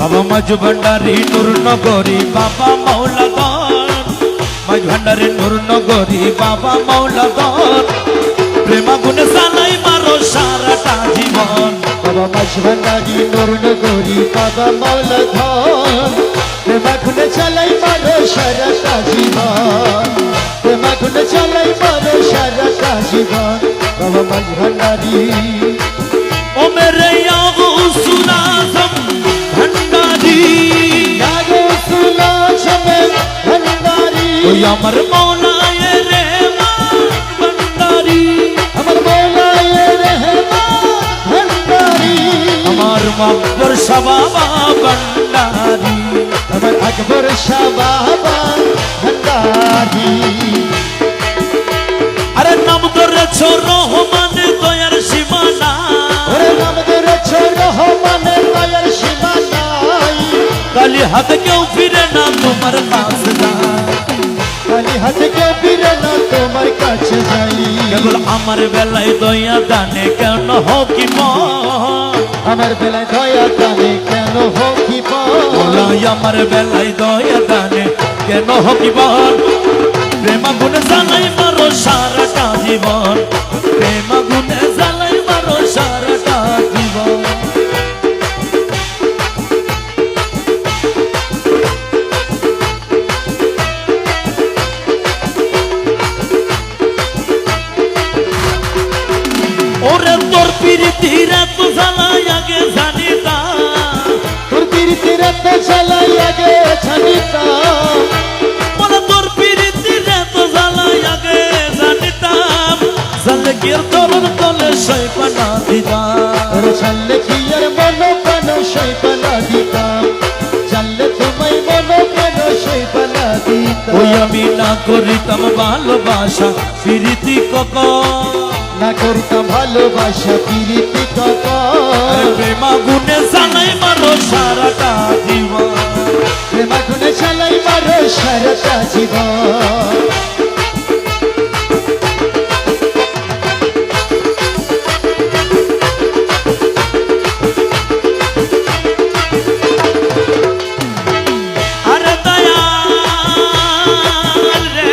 বাবা মাঝ ভান্ডারি নূর নগরী বাবা মৌলাদার, মাঝ ভান্ডারি নূর নগরী বাবা মৌলাদার, প্রেমাগুনে জ্বালাই মারো সারাটা জীবন। বাবা মাঝ ভান্ডারি নূর নগরী বাবা মৌলাধার, প্রেমাগুনে জ্বালাই মারো সারাটা জীবন, প্রেমাগুনে জ্বালাই মারো সারাটা জীবন। বাবা মাঝ ভান্ডারি ও মেরে গাউসুল আজম ভান্ডারি, ভান্ডারি ওই আমার মৌলায় রহমান ভান্ডারি, আমার মৌলায় রহমান ভান্ডারি, আমার আকবর শাহ বাবা ভান্ডারি, আমার আকবর শাহ বাবা ভান্ডারি। আরে নাম ধরেছ রহমানের দয়ার সীমানা, ওরে নাম ধরেছ রহমানের দয়ার সীমা নাই, কালি হাত কেউ ফিরে না তোমার কাছে যায়, খালি হাতে কেউ ফিরে না তোমার কাছে যাই। কেবল আমার বেলায় দয়া দানে কেন হকি আমার বেলায় দয়া দানে কেন হকি বলাই, আমার বেলায় দয়া দানে কেন হকি বল, প্রেমাগুনে জ্বালাই মারো সারাটা জীবন, প্রেমাগুনে জ্বালাই মারো সারাটা জীবন। ওরে তোর পিরিতির এত জ্বালাই আগে জানিতাম, তোর পিরিতির এত জ্বালাই আগে জানিতাম, বলে তোর পিরিতির এত জ্বালাই আগে জানিতাম, জানলে কি আর তোর তলে সৈপানা দিতাম, ওরে জানলে কি আর মনো প্রাণ সৈপানা দিতাম, জানলে তোমায় মনো প্রাণ সৈপানা দিতাম। ওই আমি না করিতাম ভালোবাসা পিরিতি কখন, না করিতাম ভালোবাসা পিরিতি কখন, প্রেমাগুনে জ্বালাই মারো সারাটা জীবন, প্রেমাগুনে জ্বালাই মারো সারাটা জীবন। আরে দয়াল রে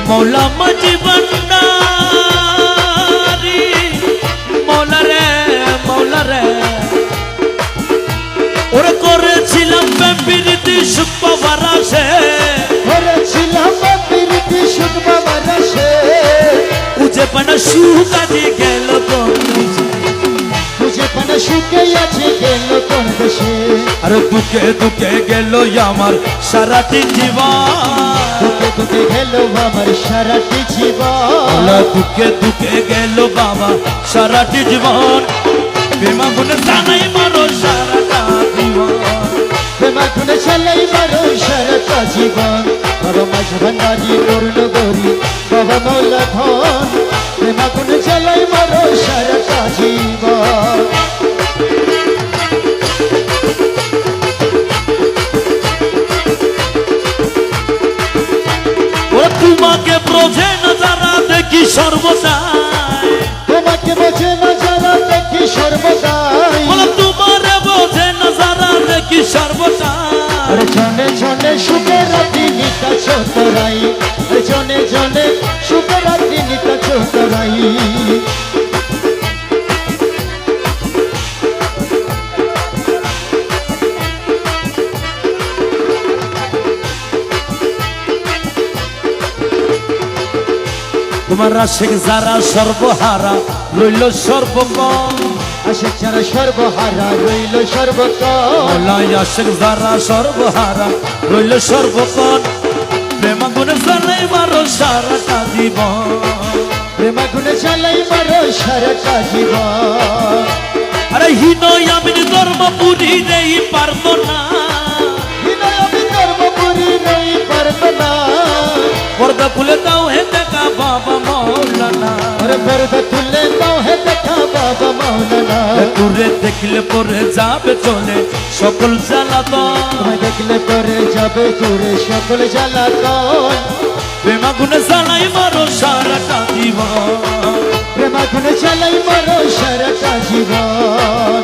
মৌলা মাঝি ভান্ডারি, মৌলা রে ওরে করেছিলাম পিরিতি সুখ পাওয়ার আসে, করেছিলাম পিরিতি সুখ বাবার আসে, উজে পানা সুখ আজি গেল বুঝে পানা সুখে আছে গেল কোন দেশে, আরে দুকে দুকে গেল আমার সারাটি জীবন, দুকে দুকে গেল আমার সারাটি জীবন, দুকে দুকে গেল বাবা সারাটি জীবন, প্রেমাগুনে জানাই মারো সারাটা জীবন, প্রেমাগুনে জ্বালাই মারো সারাটা জীবন। বাবা মাঝ ভান্ডারি নূর নগরী বাবা মৌলাধার, প্রেমাগুনে জ্বালাই মারো সারাটা জীবন। ও তোমাকে বোঝে না যারা দেখি সর্বদাই, তোমাকে বোঝে না যারা দেখি সর্বদাই, বলো তোমারে বোঝে না যারা দেখি সর্বদাই, আরে জনে জনে সুখের রাতি নিতা ছোটরাই, আরে জনে জনে সুখের রাতি নিতা ছোটরাই। তোমার আশেক যারা সর্বহারা রইল সর্বকম, আশেক যারা সর্বহারা রইল সর্বকম, আশেক যারা সর্বহারা রইল সর্বকম, প্রেমাগুনে জ্বালাই মারো সারাটা জীবন, প্রেমাগুনে জ্বালাই মারো সারাটা জীবন। আরে হীনই আমি ধর্মপুরী নেই পারবো না, বিনয় আমি ধর্মপুরী নেই পারতো না, পর্দা খুলে দাও হে দেখা বাবা মৌলানা, আরে পর্দা তুলে দাও হে দেখা বাবা মৌলানা, দূরে দেখলে পরে যাবে চলে সকল জ্বালাতন, তোমায় দেখলে পরে যাবে দূরে সকল জ্বালাতন, প্রেমাগুনে জ্বালাই মারো সারাটা জীবন, প্রেমাগুনে জ্বালাই মারো সারাটা জীবন।